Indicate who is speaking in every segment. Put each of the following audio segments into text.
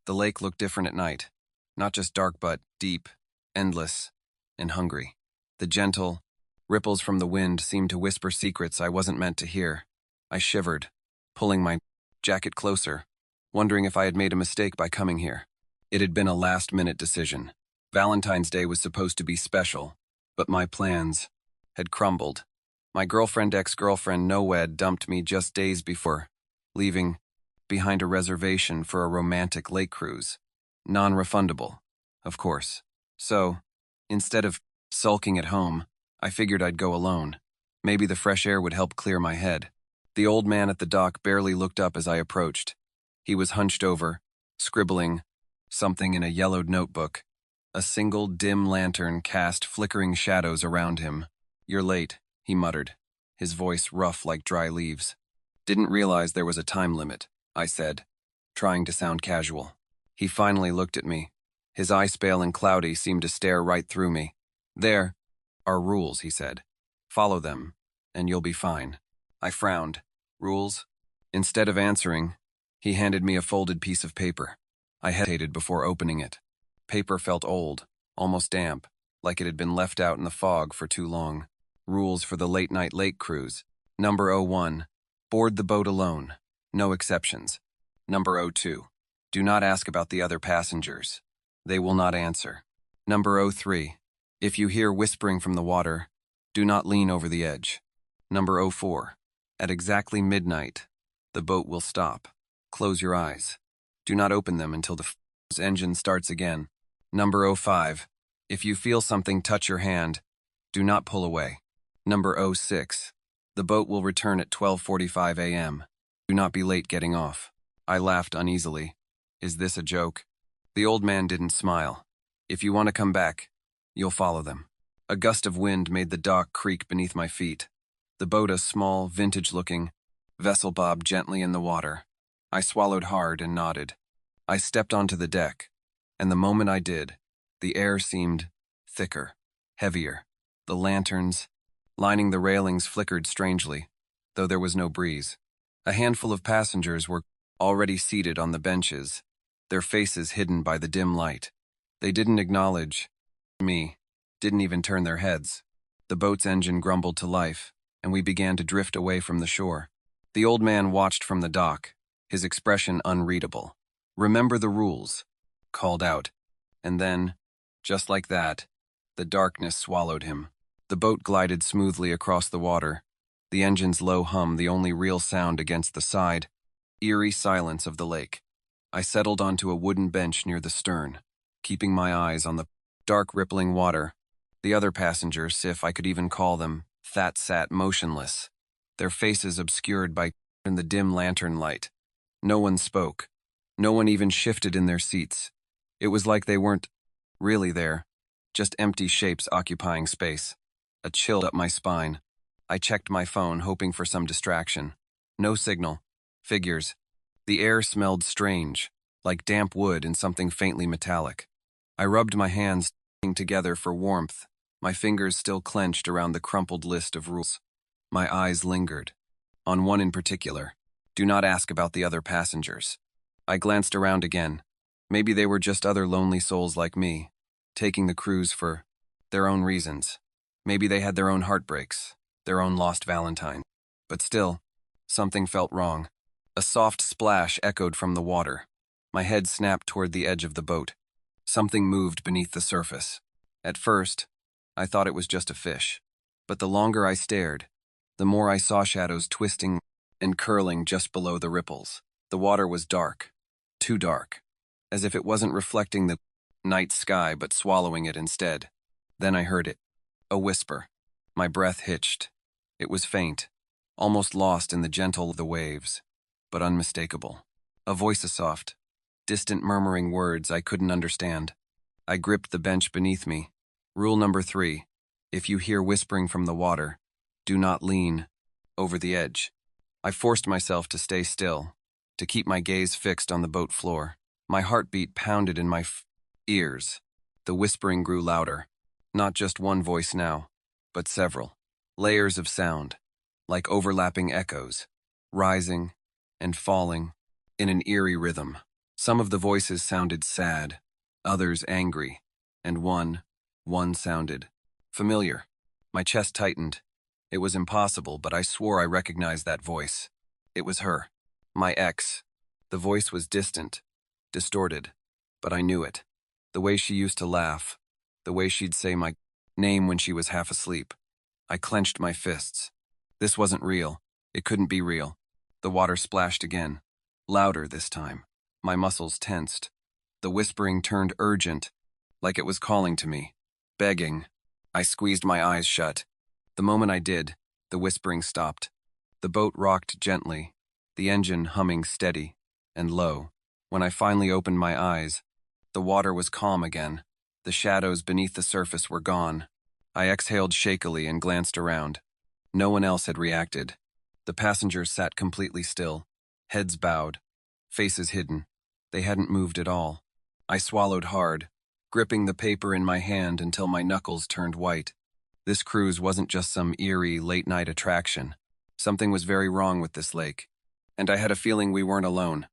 Speaker 1: The lake looked different at night. Not just dark but deep, endless, and hungry. The gentle ripples from the wind seemed to whisper secrets I wasn't meant to hear. I shivered, pulling my jacket closer, wondering if I had made a mistake by coming here. It had been a last-minute decision. Valentine's Day was supposed to be special, but my plans had crumbled. My ex-girlfriend Noed dumped me just days before, leaving behind a reservation for a romantic lake cruise. Non-refundable, of course. So, instead of sulking at home, I figured I'd go alone. Maybe the fresh air would help clear my head. The old man at the dock barely looked up as I approached. He was hunched over, scribbling something in a yellowed notebook. A single dim lantern cast flickering shadows around him. "You're late," he muttered, his voice rough like dry leaves. "Didn't realize there was a time limit," I said, trying to sound casual. He finally looked at me. His eyes pale and cloudy seemed to stare right through me. "There are rules," he said. "Follow them, and you'll be fine." I frowned. "Rules?" Instead of answering, he handed me a folded piece of paper. I hesitated before opening it. Paper felt old, almost damp, like it had been left out in the fog for too long. Rules for the late-night lake cruise. Number 01. Board the boat alone. No exceptions. Number 02. Do not ask about the other passengers. They will not answer. Number 03. If you hear whispering from the water, do not lean over the edge. Number 04. At exactly midnight, the boat will stop. Close your eyes. Do not open them until the engine starts again. Number 05. If you feel something touch your hand, do not pull away. Number 06. The boat will return at 12:45 a.m. Do not be late getting off. I laughed uneasily. Is this a joke? The old man didn't smile. If you want to come back, you'll follow them. A gust of wind made the dock creak beneath my feet. The boat, a small, vintage-looking vessel, bobbed gently in the water. I swallowed hard and nodded. I stepped onto the deck, and the moment I did, the air seemed thicker, heavier. The lanterns lining the railings flickered strangely, though there was no breeze. A handful of passengers were already seated on the benches, their faces hidden by the dim light. They didn't acknowledge me, didn't even turn their heads. The boat's engine grumbled to life, and we began to drift away from the shore. The old man watched from the dock, his expression unreadable. "Remember the rules," called out, and then, just like that, the darkness swallowed him. The boat glided smoothly across the water, the engine's low hum the only real sound against the eerie silence of the lake. I settled onto a wooden bench near the stern, keeping my eyes on the dark rippling water. The other passengers, if I could even call them, sat motionless, their faces obscured by the dim lantern light. No one spoke. No one even shifted in their seats. It was like they weren't really there, just empty shapes occupying space. A chill up my spine. I checked my phone, hoping for some distraction. No signal. Figures. The air smelled strange, like damp wood and something faintly metallic. I rubbed my hands together for warmth, my fingers still clenched around the crumpled list of rules. My eyes lingered. On one in particular. Do not ask about the other passengers. I glanced around again. Maybe they were just other lonely souls like me, taking the cruise for their own reasons. Maybe they had their own heartbreaks, their own lost valentine. But still, something felt wrong. A soft splash echoed from the water. My head snapped toward the edge of the boat. Something moved beneath the surface. At first, I thought it was just a fish. But the longer I stared, the more I saw shadows twisting and curling just below the ripples. The water was dark, too dark, as if it wasn't reflecting the night sky but swallowing it instead. Then I heard it. A whisper. My breath hitched. It was faint, almost lost in the gentle of the waves, but unmistakable. A voice, a soft, distant murmuring words I couldn't understand. I gripped the bench beneath me. Rule number 3. If you hear whispering from the water, do not lean over the edge. I forced myself to stay still, to keep my gaze fixed on the boat floor. My heartbeat pounded in my ears. The whispering grew louder. Not just one voice now, but several. Layers of sound, like overlapping echoes, rising and falling in an eerie rhythm. Some of the voices sounded sad, others angry, and one sounded familiar. My chest tightened. It was impossible, but I swore I recognized that voice. It was her, my ex. The voice was distant, distorted, but I knew it. The way she used to laugh, the way she'd say my name when she was half asleep. I clenched my fists. This wasn't real. It couldn't be real. The water splashed again, louder this time. My muscles tensed. The whispering turned urgent, like it was calling to me, begging. I squeezed my eyes shut. The moment I did, the whispering stopped. The boat rocked gently, the engine humming steady and low. When I finally opened my eyes, the water was calm again. The shadows beneath the surface were gone. I exhaled shakily and glanced around. No one else had reacted. The passengers sat completely still, heads bowed, faces hidden. They hadn't moved at all. I swallowed hard, gripping the paper in my hand until my knuckles turned white. This cruise wasn't just some eerie, late-night attraction. Something was very wrong with this lake. And I had a feeling we weren't alone.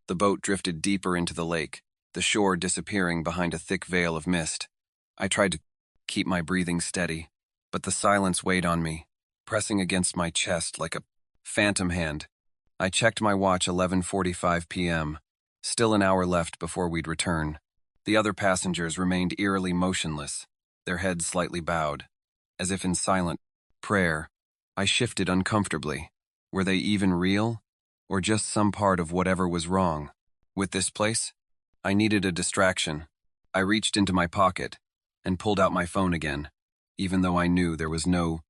Speaker 1: The boat drifted deeper into the lake, the shore disappearing behind a thick veil of mist. I tried to keep my breathing steady, but the silence weighed on me, pressing against my chest like a phantom hand. I checked my watch 11:45 p.m. Still an hour left before we'd return. The other passengers remained eerily motionless, their heads slightly bowed, as if in silent prayer. I shifted uncomfortably. Were they even real, or just some part of whatever was wrong? With this place, I needed a distraction. I reached into my pocket and pulled out my phone again, even though I knew there was no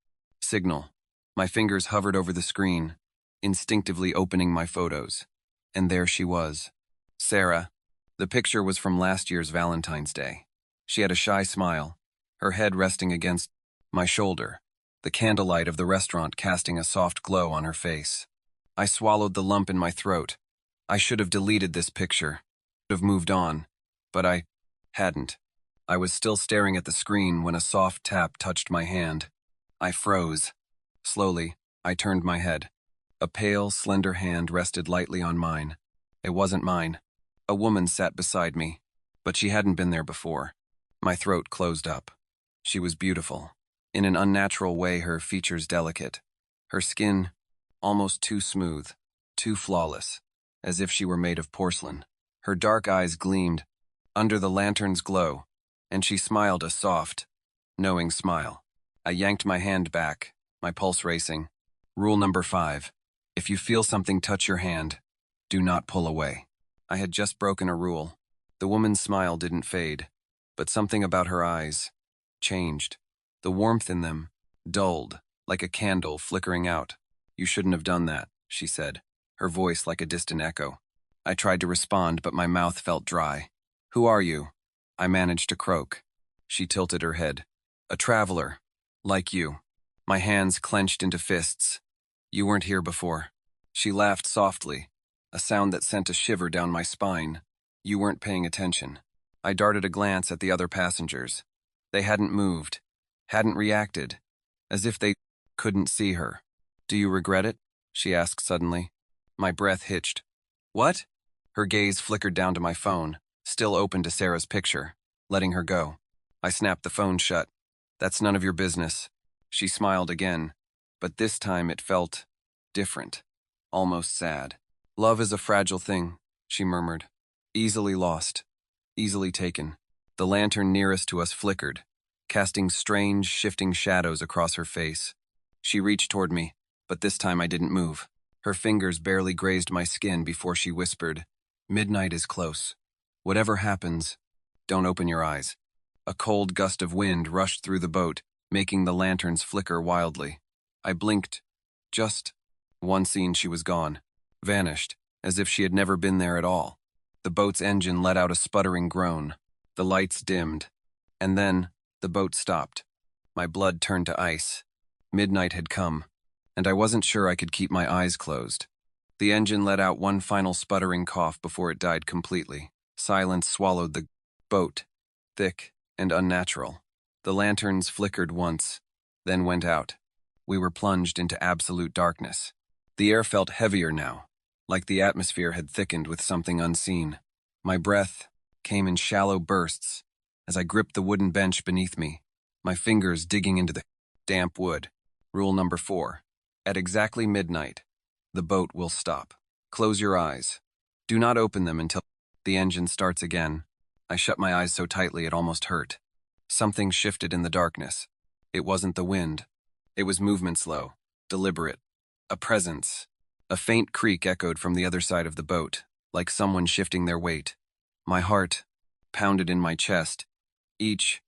Speaker 1: signal. My fingers hovered over the screen, instinctively opening my photos. And there she was, Sarah. The picture was from last year's Valentine's Day. She had a shy smile, her head resting against my shoulder, the candlelight of the restaurant casting a soft glow on her face. I swallowed the lump in my throat. I should have deleted this picture, have moved on, but I hadn't. I was still staring at the screen when a soft tap touched my hand. I froze. Slowly, I turned my head. A pale, slender hand rested lightly on mine. It wasn't mine. A woman sat beside me, but she hadn't been there before. My throat closed up. She was beautiful. In an unnatural way, her features delicate. Her skin almost too smooth, too flawless, as if she were made of porcelain. Her dark eyes gleamed under the lantern's glow, and she smiled a soft, knowing smile. I yanked my hand back, my pulse racing. Rule number 5. If you feel something touch your hand, do not pull away. I had just broken a rule. The woman's smile didn't fade, but something about her eyes changed. The warmth in them dulled, like a candle flickering out. You shouldn't have done that, she said, her voice like a distant echo. I tried to respond, but my mouth felt dry. Who are you? I managed to croak. She tilted her head. A traveler, like you. My hands clenched into fists. You weren't here before. She laughed softly, a sound that sent a shiver down my spine. You weren't paying attention. I darted a glance at the other passengers. They hadn't moved, hadn't reacted, as if they couldn't see her. Do you regret it? She asked suddenly. My breath hitched. What? Her gaze flickered down to my phone, still open to Sarah's picture, letting her go. I snapped the phone shut. That's none of your business. She smiled again, but this time it felt different, almost sad. Love is a fragile thing, she murmured. Easily lost, easily taken. The lantern nearest to us flickered, casting strange, shifting shadows across her face. She reached toward me, but this time I didn't move. Her fingers barely grazed my skin before she whispered, Midnight is close. Whatever happens, don't open your eyes. A cold gust of wind rushed through the boat, making the lanterns flicker wildly. I blinked. Just one scene, she was gone, vanished, as if she had never been there at all. The boat's engine let out a sputtering groan. The lights dimmed. And then, the boat stopped. My blood turned to ice. Midnight had come, and I wasn't sure I could keep my eyes closed. The engine let out one final sputtering cough before it died completely. Silence swallowed the boat, thick and unnatural. The lanterns flickered once, then went out. We were plunged into absolute darkness. The air felt heavier now, like the atmosphere had thickened with something unseen. My breath came in shallow bursts as I gripped the wooden bench beneath me, my fingers digging into the damp wood. Rule number 4. At exactly midnight, the boat will stop. Close your eyes. Do not open them until the engine starts again. I shut my eyes so tightly it almost hurt. Something shifted in the darkness. It wasn't the wind. It was movement slow, deliberate. A presence. A faint creak echoed from the other side of the boat, like someone shifting their weight. My heart pounded in my chest. Each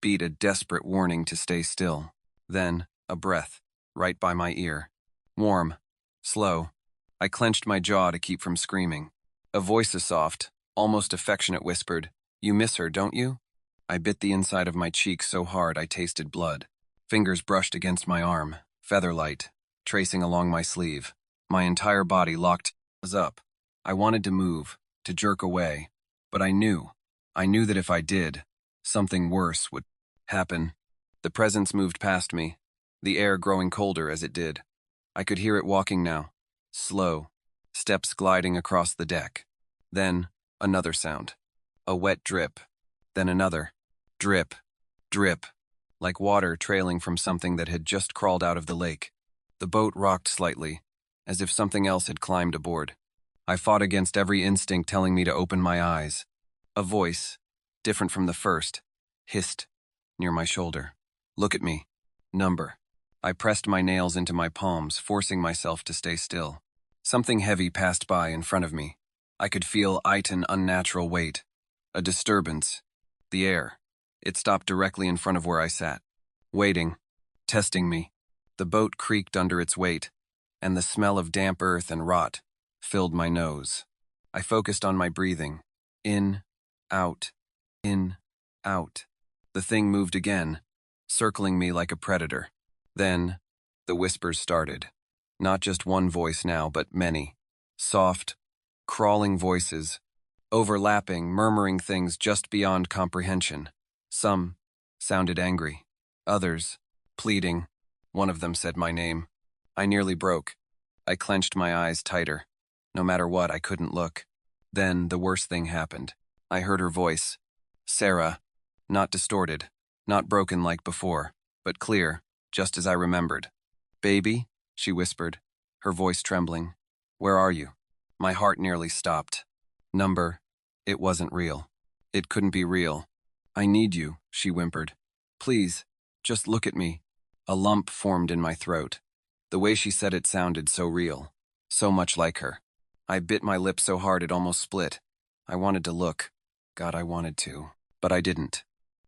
Speaker 1: beat a desperate warning to stay still. Then, a breath, right by my ear. Warm, slow. I clenched my jaw to keep from screaming. A voice, a soft, almost affectionate, whispered, "You miss her, don't you?" I bit the inside of my cheek so hard I tasted blood. Fingers brushed against my arm, featherlight, tracing along my sleeve. My entire body locked up. I wanted to move, to jerk away, but I knew that if I did, something worse would happen. The presence moved past me, the air growing colder as it did. I could hear it walking now, slow, steps gliding across the deck. Then, another sound. A wet drip. Then another. Drip. Drip. Like water trailing from something that had just crawled out of the lake. The boat rocked slightly, as if something else had climbed aboard. I fought against every instinct telling me to open my eyes. A voice, different from the first, hissed near my shoulder. "Look at me. Number." I pressed my nails into my palms, forcing myself to stay still. Something heavy passed by in front of me. I could feel an unnatural weight. A disturbance. The air. It stopped directly in front of where I sat. Waiting. Testing me. The boat creaked under its weight, and the smell of damp earth and rot filled my nose. I focused on my breathing. In, out, in, out. The thing moved again, circling me like a predator. Then, the whispers started. Not just one voice now, but many. Soft, crawling voices, overlapping, murmuring things just beyond comprehension. Some sounded angry. Others, pleading. One of them said my name. I nearly broke. I clenched my eyes tighter. No matter what, I couldn't look. Then the worst thing happened. I heard her voice. Sarah. Not distorted, not broken like before, but clear, just as I remembered. "Baby," she whispered, her voice trembling. "Where are you?" My heart nearly stopped. Number. It wasn't real. It couldn't be real. "I need you," she whimpered. "Please, just look at me." A lump formed in my throat. The way she said it sounded so real, so much like her. I bit my lip so hard it almost split. I wanted to look. God, I wanted to. But I didn't.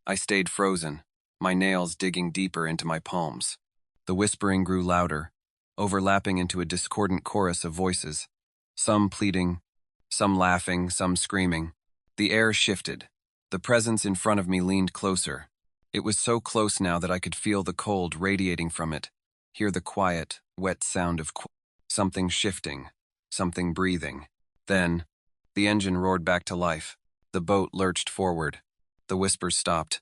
Speaker 1: I stayed frozen, my nails digging deeper into my palms. The whispering grew louder, overlapping into a discordant chorus of voices. Some pleading, some laughing, some screaming. The air shifted. The presence in front of me leaned closer. It was so close now that I could feel the cold radiating from it, hear the quiet, wet sound of something shifting, something breathing. Then, the engine roared back to life. The boat lurched forward. The whispers stopped.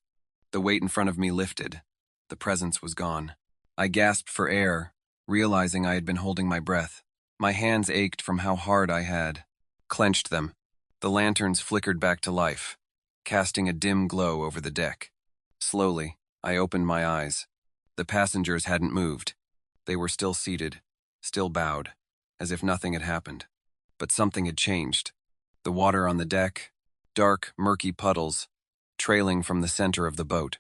Speaker 1: The weight in front of me lifted. The presence was gone. I gasped for air, realizing I had been holding my breath. My hands ached from how hard I had clenched them. The lanterns flickered back to life, casting a dim glow over the deck. Slowly, I opened my eyes. The passengers hadn't moved. They were still seated, still bowed, as if nothing had happened. But something had changed. The water on the deck, dark, murky puddles, trailing from the center of the boat,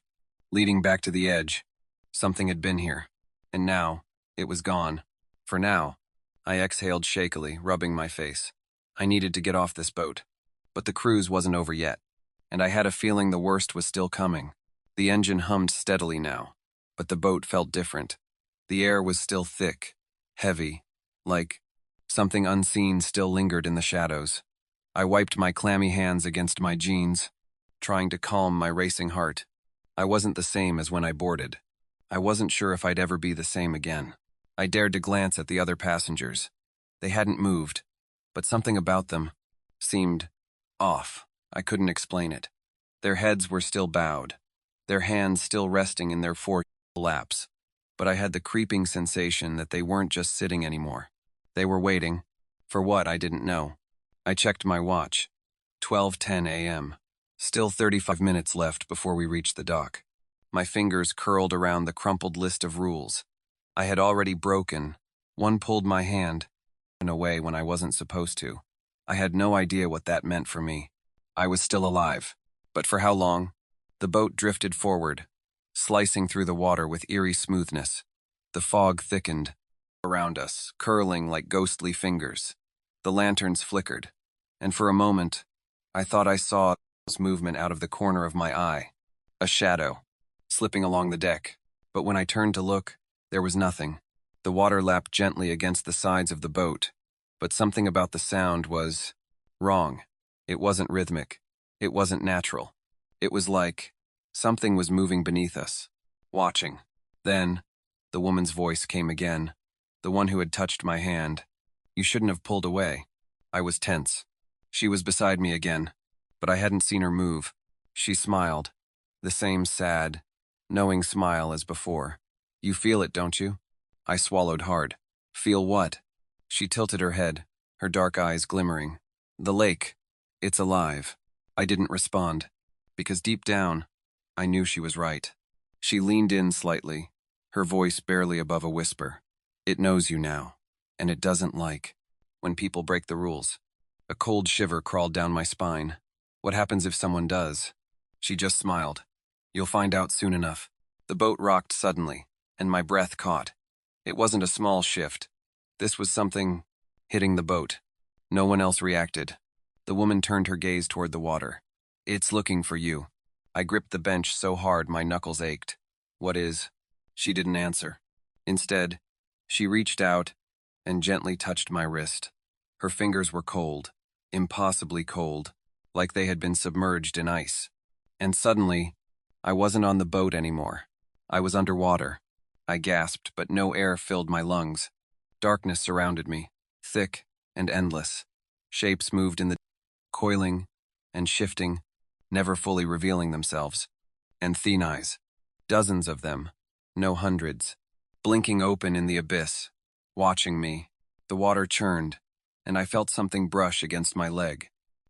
Speaker 1: leading back to the edge. Something had been here, and now, it was gone. For now, I exhaled shakily, rubbing my face. I needed to get off this boat. But the cruise wasn't over yet, and I had a feeling the worst was still coming. The engine hummed steadily now, but the boat felt different. The air was still thick, heavy, like something unseen still lingered in the shadows. I wiped my clammy hands against my jeans, trying to calm my racing heart. I wasn't the same as when I boarded. I wasn't sure if I'd ever be the same again. I dared to glance at the other passengers. They hadn't moved, but something about them seemed off. I couldn't explain it. Their heads were still bowed, their hands still resting in their four laps, but I had the creeping sensation that they weren't just sitting anymore. They were waiting. For what, I didn't know. I checked my watch. 12:10 a.m. Still 35 minutes left before we reached the dock. My fingers curled around the crumpled list of rules. I had already broken. One pulled my hand and away when I wasn't supposed to. I had no idea what that meant for me. I was still alive. But for how long? The boat drifted forward, slicing through the water with eerie smoothness. The fog thickened around us, curling like ghostly fingers. The lanterns flickered, and for a moment, I thought I saw movement out of the corner of my eye. A shadow, slipping along the deck. But when I turned to look, there was nothing. The water lapped gently against the sides of the boat, but something about the sound was wrong. It wasn't rhythmic. It wasn't natural. It was like something was moving beneath us, watching. Then, the woman's voice came again, the one who had touched my hand. You shouldn't have pulled away. I was tense. She was beside me again, but I hadn't seen her move. She smiled, the same sad, knowing smile as before. You feel it, don't you? I swallowed hard. Feel what? She tilted her head, her dark eyes glimmering. The lake. It's alive. I didn't respond, because deep down, I knew she was right. She leaned in slightly, her voice barely above a whisper. It knows you now, and it doesn't like when people break the rules. A cold shiver crawled down my spine. What happens if someone does? She just smiled. You'll find out soon enough. The boat rocked suddenly, and my breath caught. It wasn't a small shift. This was something hitting the boat. No one else reacted. The woman turned her gaze toward the water. It's looking for you. I gripped the bench so hard my knuckles ached. What is? She didn't answer. Instead, she reached out and gently touched my wrist. Her fingers were cold, impossibly cold, like they had been submerged in ice. And suddenly, I wasn't on the boat anymore. I was underwater. I gasped, but no air filled my lungs. Darkness surrounded me, thick and endless. Shapes moved in the coiling and shifting, never fully revealing themselves. And thin eyes, dozens of them, no hundreds, blinking open in the abyss, watching me. The water churned, and I felt something brush against my leg.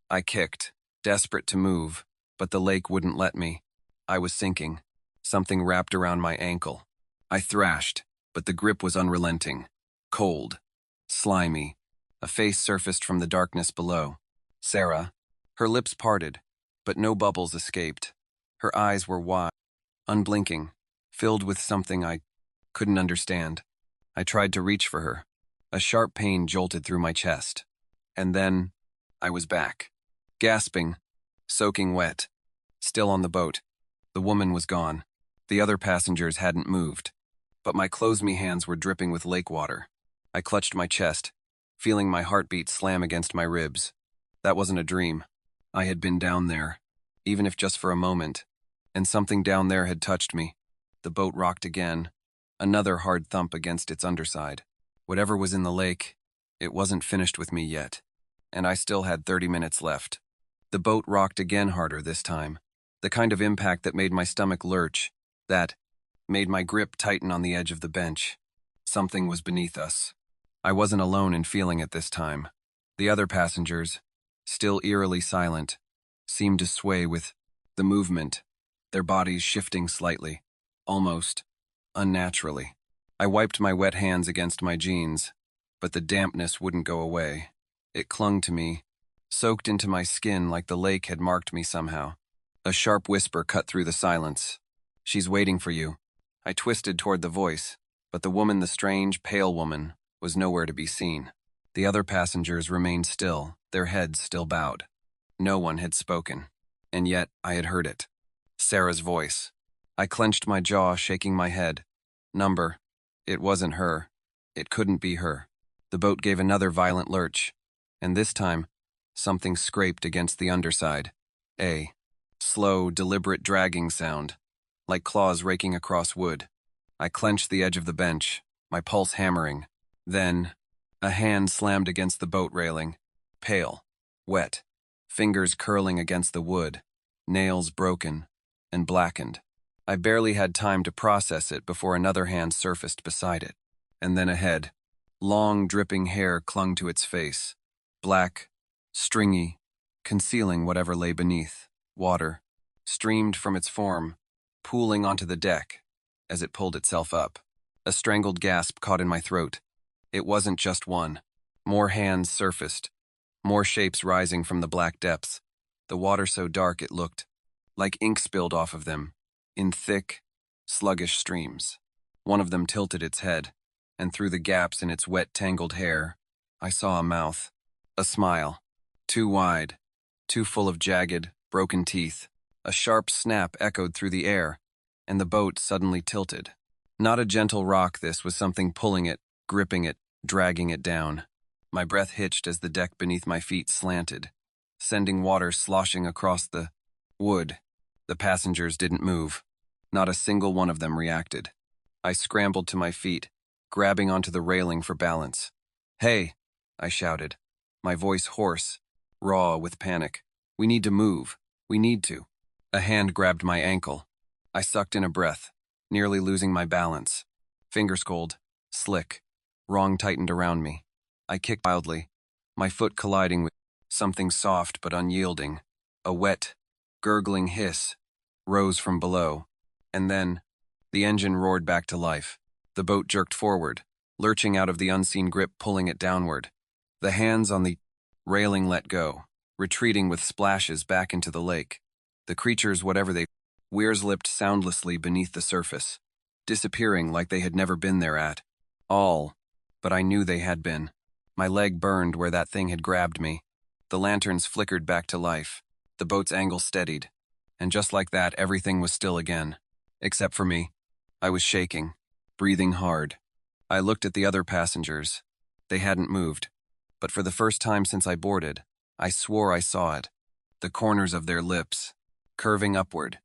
Speaker 1: I kicked, desperate to move, but the lake wouldn't let me. I was sinking. Something wrapped around my ankle. I thrashed, but the grip was unrelenting. Cold. Slimy. A face surfaced from the darkness below. Sarah. Her lips parted, but no bubbles escaped. Her eyes were wide, unblinking, filled with something I couldn't understand. I tried to reach for her. A sharp pain jolted through my chest. And then, I was back. Gasping, soaking wet. Still on the boat. The woman was gone. The other passengers hadn't moved. But my close-me hands were dripping with lake water. I clutched my chest, feeling my heartbeat slam against my ribs. That wasn't a dream. I had been down there, even if just for a moment, and something down there had touched me. The boat rocked again, another hard thump against its underside. Whatever was in the lake, it wasn't finished with me yet, and I still had 30 minutes left. The boat rocked again harder this time, the kind of impact that made my stomach lurch, that made my grip tighten on the edge of the bench. Something was beneath us. I wasn't alone in feeling it this time. The other passengers, still eerily silent, seemed to sway with the movement, their bodies shifting slightly, almost unnaturally. I wiped my wet hands against my jeans, but the dampness wouldn't go away. It clung to me, soaked into my skin like the lake had marked me somehow. A sharp whisper cut through the silence. She's waiting for you. I twisted toward the voice, but the woman, the strange, pale woman, was nowhere to be seen. The other passengers remained still, their heads still bowed. No one had spoken, and yet I had heard it. Sarah's voice. I clenched my jaw, shaking my head. Number. It wasn't her. It couldn't be her. The boat gave another violent lurch, and this time, something scraped against the underside. A slow, deliberate dragging sound, like claws raking across wood. I clenched the edge of the bench, my pulse hammering. Then, a hand slammed against the boat railing, pale, wet, fingers curling against the wood, nails broken and blackened. I barely had time to process it before another hand surfaced beside it. And then a head. Long, dripping hair clung to its face. Black, stringy, concealing whatever lay beneath. Water streamed from its form, pooling onto the deck as it pulled itself up. A strangled gasp caught in my throat. It wasn't just one. More hands surfaced, more shapes rising from the black depths, the water so dark it looked like ink spilled off of them, in thick, sluggish streams. One of them tilted its head, and through the gaps in its wet, tangled hair, I saw a mouth, a smile, too wide, too full of jagged, broken teeth. A sharp snap echoed through the air, and the boat suddenly tilted. Not a gentle rock, this was something pulling it, gripping it, dragging it down. My breath hitched as the deck beneath my feet slanted, sending water sloshing across the wood. The passengers didn't move. Not a single one of them reacted. I scrambled to my feet, grabbing onto the railing for balance. "Hey!" I shouted, my voice hoarse, raw with panic. "We need to move. We need to." A hand grabbed my ankle. I sucked in a breath, nearly losing my balance. Fingers cold, slick, wrong tightened around me. I kicked wildly, my foot colliding with something soft but unyielding. A wet, gurgling hiss rose from below, and then the engine roared back to life. The boat jerked forward, lurching out of the unseen grip, pulling it downward. The hands on the railing let go, retreating with splashes back into the lake. The creatures, whatever they weirs, lipped soundlessly beneath the surface, disappearing like they had never been there at all. But I knew they had been. My leg burned where that thing had grabbed me. The lanterns flickered back to life. The boat's angle steadied. And just like that, everything was still again. Except for me. I was shaking, breathing hard. I looked at the other passengers. They hadn't moved. But for the first time since I boarded, I swore I saw it. The corners of their lips, curving upward,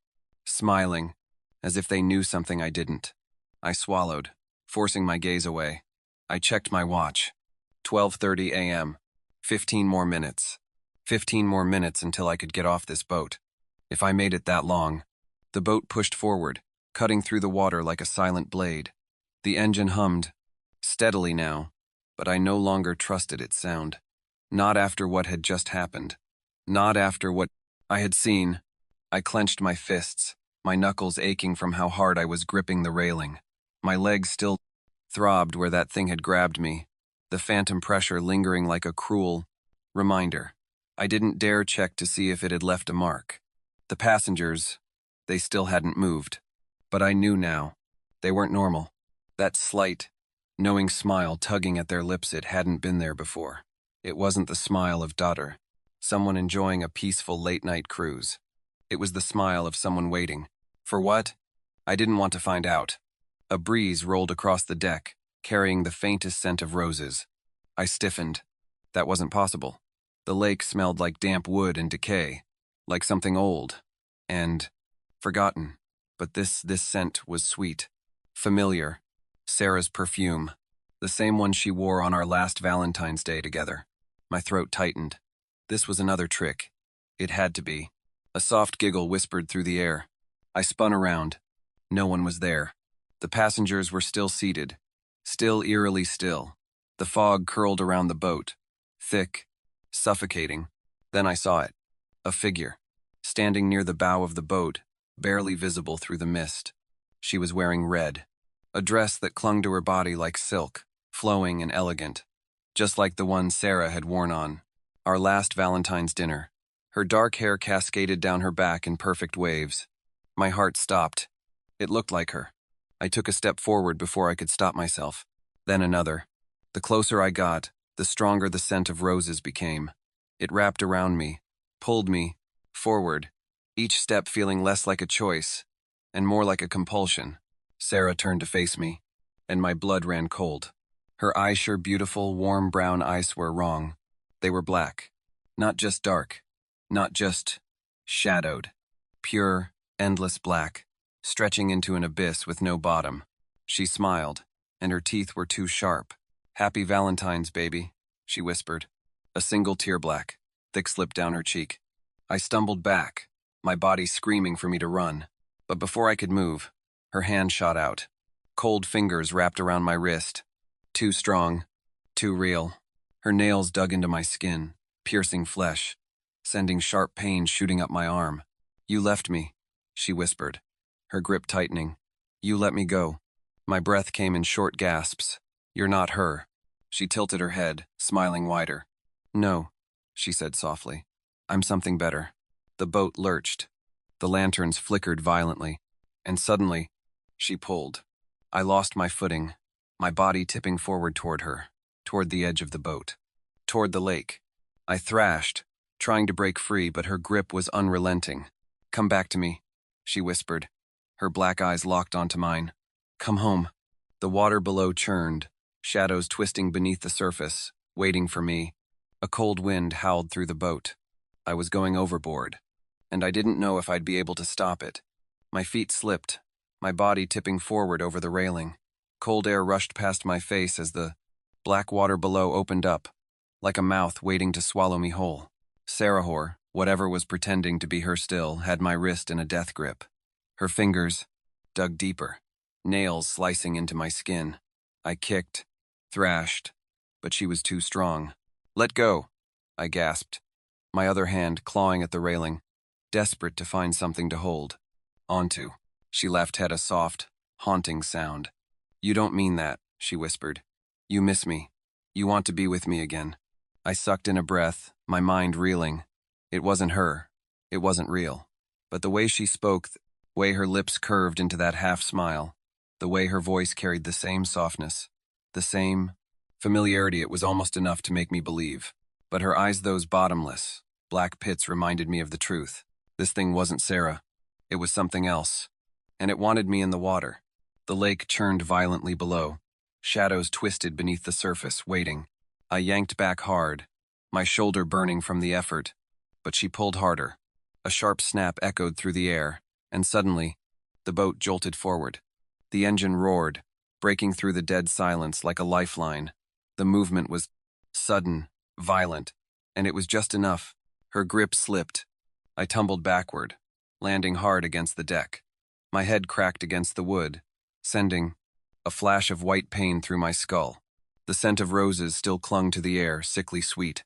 Speaker 1: smiling, as if they knew something I didn't. I swallowed, forcing my gaze away. I checked my watch. 12:30 a.m. 15 more minutes. 15 more minutes until I could get off this boat. If I made it that long. The boat pushed forward, cutting through the water like a silent blade. The engine hummed, steadily now, but I no longer trusted its sound. Not after what had just happened. Not after what I had seen. I clenched my fists, my knuckles aching from how hard I was gripping the railing. My legs still throbbed where that thing had grabbed me, the phantom pressure lingering like a cruel reminder. I didn't dare check to see if it had left a mark. The passengers, they still hadn't moved. But I knew now. They weren't normal. That slight, knowing smile tugging at their lips, it hadn't been there before. It wasn't the smile of daughter, someone enjoying a peaceful late-night cruise. It was the smile of someone waiting. For what? I didn't want to find out. A breeze rolled across the deck, carrying the faintest scent of roses. I stiffened. That wasn't possible. The lake smelled like damp wood and decay, like something old and forgotten. But this scent was sweet, familiar. Sarah's perfume, the same one she wore on our last Valentine's Day together. My throat tightened. This was another trick. It had to be. A soft giggle whispered through the air. I spun around. No one was there. The passengers were still seated, still eerily still. The fog curled around the boat, thick, suffocating. Then I saw it. A figure, standing near the bow of the boat, barely visible through the mist. She was wearing red, a dress that clung to her body like silk, flowing and elegant, just like the one Sarah had worn on our last Valentine's dinner. Her dark hair cascaded down her back in perfect waves. My heart stopped. It looked like her. I took a step forward before I could stop myself. Then another. The closer I got, the stronger the scent of roses became. It wrapped around me, pulled me forward, each step feeling less like a choice and more like a compulsion. Sarah turned to face me, and my blood ran cold. Her eyes, sure beautiful, warm brown eyes, were wrong. They were black. Not just dark. Not just shadowed. Pure, endless black, stretching into an abyss with no bottom. She smiled, and her teeth were too sharp. "Happy Valentine's, baby," she whispered. A single tear, black, thick, slipped down her cheek. I stumbled back, my body screaming for me to run. But before I could move, her hand shot out. Cold fingers wrapped around my wrist. Too strong, too real. Her nails dug into my skin, piercing flesh. sending sharp pain shooting up my arm. "You left me," she whispered, her grip tightening. "You let me go." My breath came in short gasps. "You're not her." She tilted her head, smiling wider. "No," she said softly. "I'm something better." The boat lurched. The lanterns flickered violently. And suddenly, she pulled. I lost my footing, my body tipping forward toward her, toward the edge of the boat, toward the lake. I thrashed, trying to break free, but her grip was unrelenting. "Come back to me," she whispered, her black eyes locked onto mine. "Come home." The water below churned, shadows twisting beneath the surface, waiting for me. A cold wind howled through the boat. I was going overboard, and I didn't know if I'd be able to stop it. My feet slipped, my body tipping forward over the railing. Cold air rushed past my face as the black water below opened up, like a mouth waiting to swallow me whole. Sarahor, whatever was pretending to be her still, had my wrist in a death grip. Her fingers dug deeper, nails slicing into my skin. I kicked, thrashed, but she was too strong. "Let go," I gasped, my other hand clawing at the railing, desperate to find something to hold onto. She left had a soft, haunting sound. "You don't mean that," she whispered. "You miss me. You want to be with me again." I sucked in a breath, my mind reeling. It wasn't her. It wasn't real. But the way she spoke, the way her lips curved into that half-smile, the way her voice carried the same softness, the same familiarity, it was almost enough to make me believe. But her eyes, those bottomless, black pits, reminded me of the truth. This thing wasn't Sarah. It was something else. And it wanted me in the water. The lake churned violently below. Shadows twisted beneath the surface, waiting. I yanked back hard, my shoulder burning from the effort. But she pulled harder. A sharp snap echoed through the air, and suddenly, the boat jolted forward. The engine roared, breaking through the dead silence like a lifeline. The movement was sudden, violent, and it was just enough. Her grip slipped. I tumbled backward, landing hard against the deck. My head cracked against the wood, sending a flash of white pain through my skull. The scent of roses still clung to the air, sickly sweet.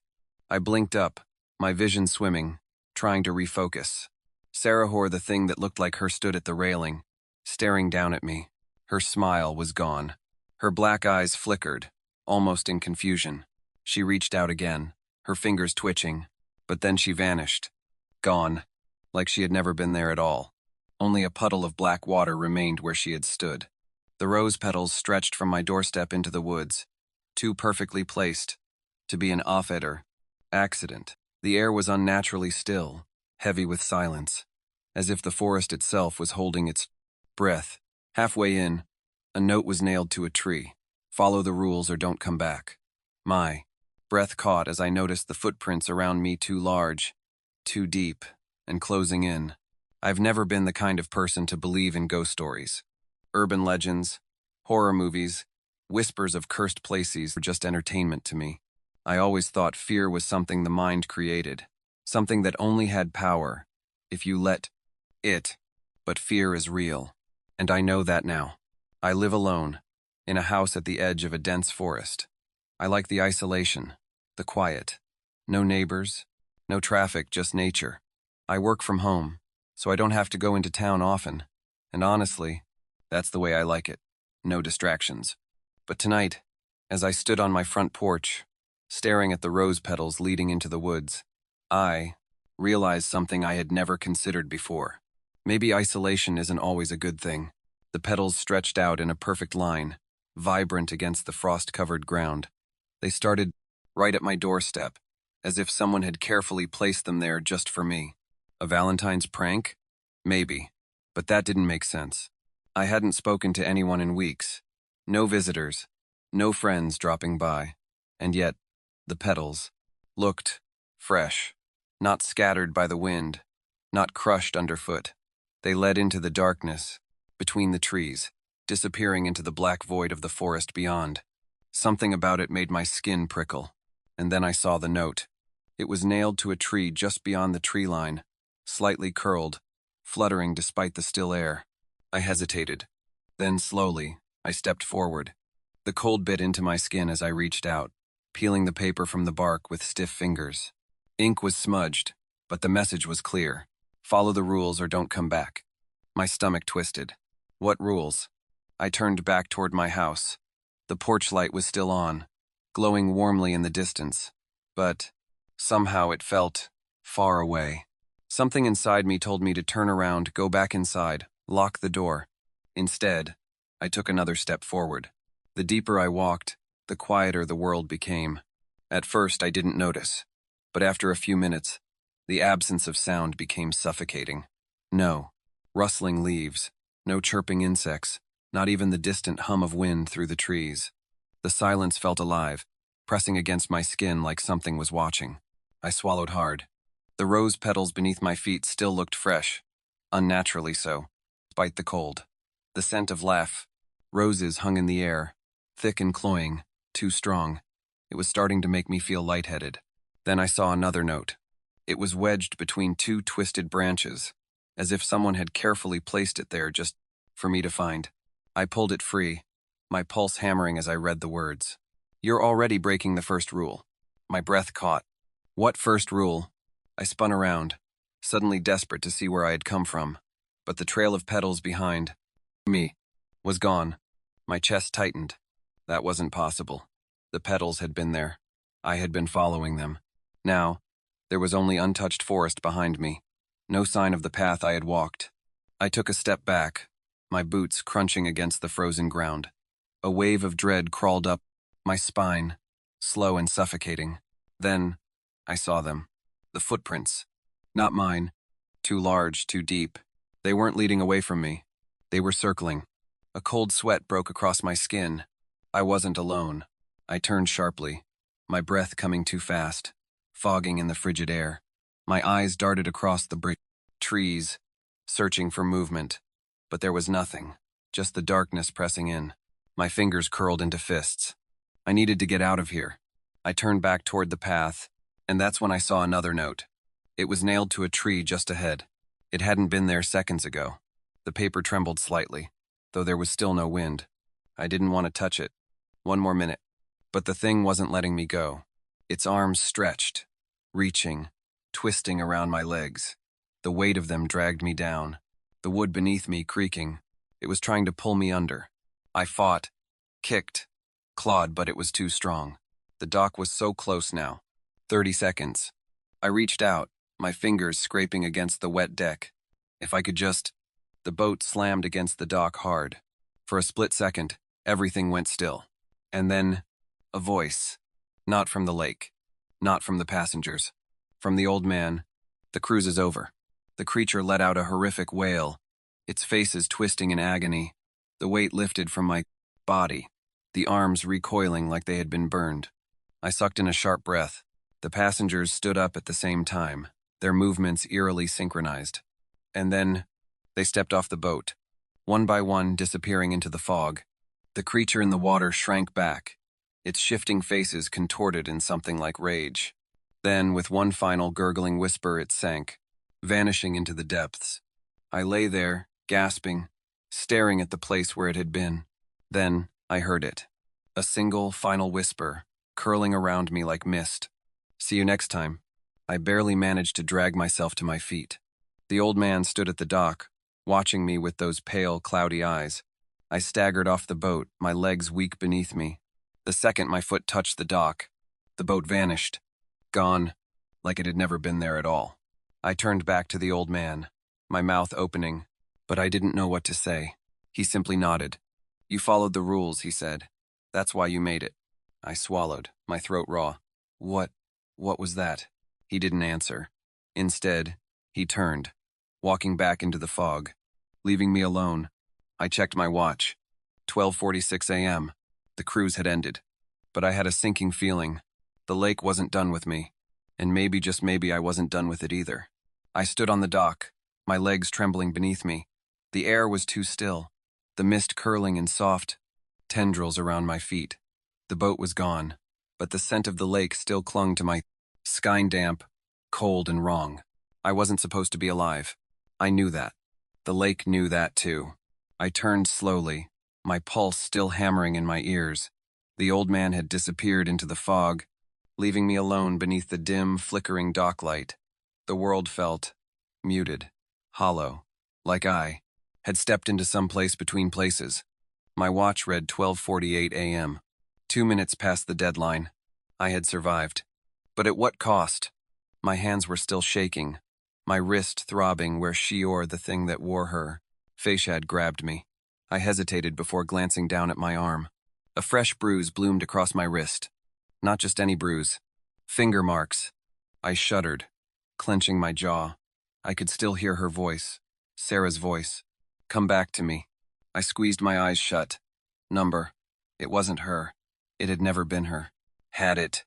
Speaker 1: I blinked up, my vision swimming, trying to refocus. Sarahor, the thing that looked like her, stood at the railing, staring down at me. Her smile was gone. Her black eyes flickered, almost in confusion. She reached out again, her fingers twitching, but then she vanished. Gone, like she had never been there at all. Only a puddle of black water remained where she had stood. The rose petals stretched from my doorstep into the woods, too perfectly placed to be an off-eder accident. The air was unnaturally still, heavy with silence, as if the forest itself was holding its breath. Halfway in, a note was nailed to a tree. "Follow the rules or don't come back." My breath caught as I noticed the footprints around me, too large, too deep, and closing in. I've never been the kind of person to believe in ghost stories. Urban legends, horror movies, whispers of cursed places were just entertainment to me. I always thought fear was something the mind created, something that only had power if you let it. But fear is real, and I know that now. I live alone, in a house at the edge of a dense forest. I like the isolation, the quiet. No neighbors, no traffic, just nature. I work from home, so I don't have to go into town often. And honestly, that's the way I like it. No distractions. But tonight, as I stood on my front porch, staring at the rose petals leading into the woods, I realized something I had never considered before. Maybe isolation isn't always a good thing. The petals stretched out in a perfect line, vibrant against the frost-covered ground. They started right at my doorstep, as if someone had carefully placed them there just for me. A Valentine's prank? Maybe. But that didn't make sense. I hadn't spoken to anyone in weeks. No visitors. No friends dropping by. And yet, the petals looked fresh. Not scattered by the wind. Not crushed underfoot. They led into the darkness, between the trees, disappearing into the black void of the forest beyond. Something about it made my skin prickle. And then I saw the note. It was nailed to a tree just beyond the tree line, slightly curled, fluttering despite the still air. I hesitated. Then slowly, I stepped forward. The cold bit into my skin as I reached out, peeling the paper from the bark with stiff fingers. Ink was smudged, But the message was clear. Follow the rules or don't come back. My stomach twisted. What rules? I turned back toward my house. The porch light was still on, glowing warmly in the distance. But somehow it felt far away. Something inside me told me to turn around, go back inside, lock the door. Instead, I took another step forward. The deeper I walked, the quieter the world became. At first, I didn't notice. But after a few minutes, the absence of sound became suffocating. No rustling leaves, no chirping insects, not even the distant hum of wind through the trees. The silence felt alive, pressing against my skin like something was watching. I swallowed hard. The rose petals beneath my feet still looked fresh, unnaturally so, despite the cold. The scent of roses hung in the air, thick and cloying, too strong. It was starting to make me feel lightheaded. Then I saw another note. It was wedged between two twisted branches, as if someone had carefully placed it there just for me to find. I pulled it free, my pulse hammering as I read the words. You're already breaking the first rule. My breath caught. What first rule? I spun around, suddenly desperate to see where I had come from. But the trail of petals behind me was gone. My chest tightened. That wasn't possible. The petals had been there. I had been following them. Now, there was only untouched forest behind me. No sign of the path I had walked. I took a step back, my boots crunching against the frozen ground. A wave of dread crawled up my spine, slow and suffocating. Then, I saw them. The footprints. Not mine. Too large, too deep. They weren't leading away from me. They were circling. A cold sweat broke across my skin. I wasn't alone. I turned sharply, my breath coming too fast, fogging in the frigid air. My eyes darted across the trees, searching for movement. But there was nothing, just the darkness pressing in. My fingers curled into fists. I needed to get out of here. I turned back toward the path, and that's when I saw another note. It was nailed to a tree just ahead. It hadn't been there seconds ago. The paper trembled slightly, though there was still no wind. I didn't want to touch it. One more minute. But the thing wasn't letting me go. Its arms stretched, reaching, twisting around my legs. The weight of them dragged me down, the wood beneath me creaking. It was trying to pull me under. I fought, kicked, clawed, but it was too strong. The dock was so close now. 30 seconds. I reached out, my fingers scraping against the wet deck. If I could just... The boat slammed against the dock hard. For a split second, everything went still. And then, a voice. Not from the lake. Not from the passengers. From the old man. The cruise is over. The creature let out a horrific wail, its faces twisting in agony. The weight lifted from my body, the arms recoiling like they had been burned. I sucked in a sharp breath. The passengers stood up at the same time, their movements eerily synchronized. And then, they stepped off the boat, one by one disappearing into the fog. The creature in the water shrank back, its shifting faces contorted in something like rage. Then, with one final gurgling whisper, it sank, vanishing into the depths. I lay there, gasping, staring at the place where it had been. Then, I heard it. A single, final whisper, curling around me like mist. See you next time. I barely managed to drag myself to my feet. The old man stood at the dock, watching me with those pale, cloudy eyes. I staggered off the boat, my legs weak beneath me. The second my foot touched the dock, the boat vanished. Gone, like it had never been there at all. I turned back to the old man, my mouth opening, but I didn't know what to say. He simply nodded. You followed the rules, he said. That's why you made it. I swallowed, my throat raw. What was that? He didn't answer. Instead, he turned, walking back into the fog, leaving me alone. I checked my watch. 12:46 a.m. The cruise had ended. But I had a sinking feeling. The lake wasn't done with me. And maybe, just maybe, I wasn't done with it either. I stood on the dock, my legs trembling beneath me. The air was too still, the mist curling in soft tendrils around my feet. The boat was gone, but the scent of the lake still clung to my skin, damp, cold, and wrong. I wasn't supposed to be alive. I knew that. The lake knew that too. I turned slowly, my pulse still hammering in my ears. The old man had disappeared into the fog, leaving me alone beneath the dim, flickering dock light. The world felt muted, hollow, like I had stepped into some place between places. My watch read 12:48 a.m. 2 minutes past the deadline. I had survived. But at what cost? My hands were still shaking, my wrist throbbing where she or the thing that wore her face had grabbed me. I hesitated before glancing down at my arm. A fresh bruise bloomed across my wrist. Not just any bruise. Finger marks. I shuddered, clenching my jaw. I could still hear her voice, Sarah's voice. Come back to me. I squeezed my eyes shut. Number. It wasn't her. It had never been her. Had it.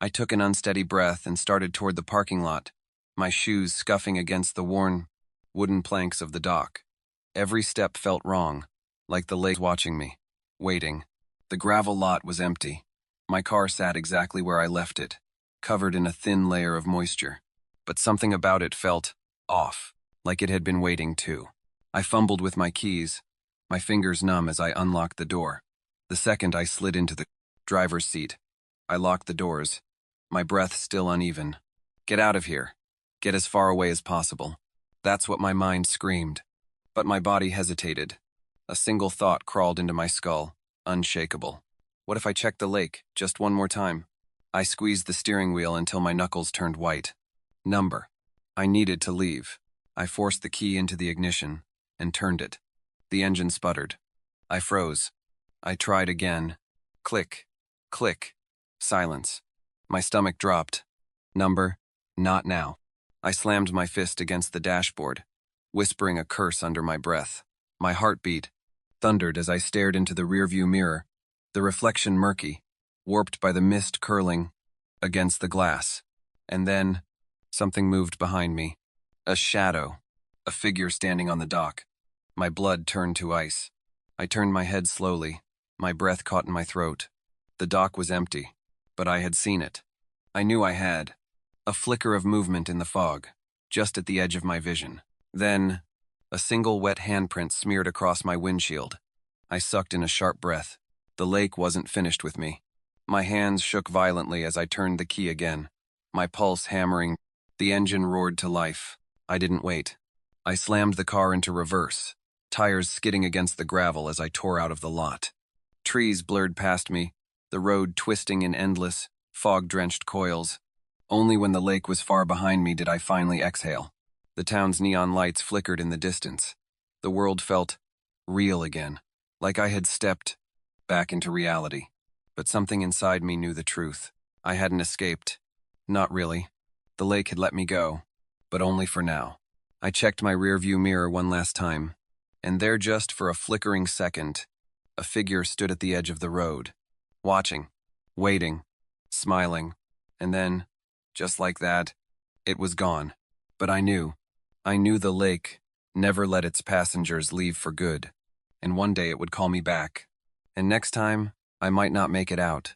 Speaker 1: I took an unsteady breath and started toward the parking lot, my shoes scuffing against the worn wooden planks of the dock. Every step felt wrong, like the lake watching me, waiting. The gravel lot was empty. My car sat exactly where I left it, covered in a thin layer of moisture. But something about it felt off, like it had been waiting too. I fumbled with my keys, my fingers numb as I unlocked the door. The second I slid into the driver's seat, I locked the doors, my breath still uneven. Get out of here. Get as far away as possible. That's what my mind screamed. But my body hesitated. A single thought crawled into my skull, unshakable. What if I checked the lake, just one more time? I squeezed the steering wheel until my knuckles turned white. Number. I needed to leave. I forced the key into the ignition and turned it. The engine sputtered. I froze. I tried again. Click. Click. Silence. My stomach dropped. Number. Not now. I slammed my fist against the dashboard, whispering a curse under my breath. My heartbeat thundered as I stared into the rearview mirror, the reflection murky, warped by the mist curling against the glass. And then, something moved behind me. A shadow, a figure standing on the dock. My blood turned to ice. I turned my head slowly, my breath caught in my throat. The dock was empty, but I had seen it. I knew I had. A flicker of movement in the fog, just at the edge of my vision. Then, a single wet handprint smeared across my windshield. I sucked in a sharp breath. The lake wasn't finished with me. My hands shook violently as I turned the key again, my pulse hammering. The engine roared to life. I didn't wait. I slammed the car into reverse, tires skidding against the gravel as I tore out of the lot. Trees blurred past me, the road twisting in endless, fog-drenched coils. Only when the lake was far behind me did I finally exhale. The town's neon lights flickered in the distance. The world felt real again, like I had stepped back into reality. But something inside me knew the truth. I hadn't escaped. Not really. The lake had let me go, but only for now. I checked my rearview mirror one last time, and there, just for a flickering second, a figure stood at the edge of the road, watching, waiting, smiling, and then, just like that, it was gone. But I knew the lake never let its passengers leave for good, and one day it would call me back. And next time, I might not make it out,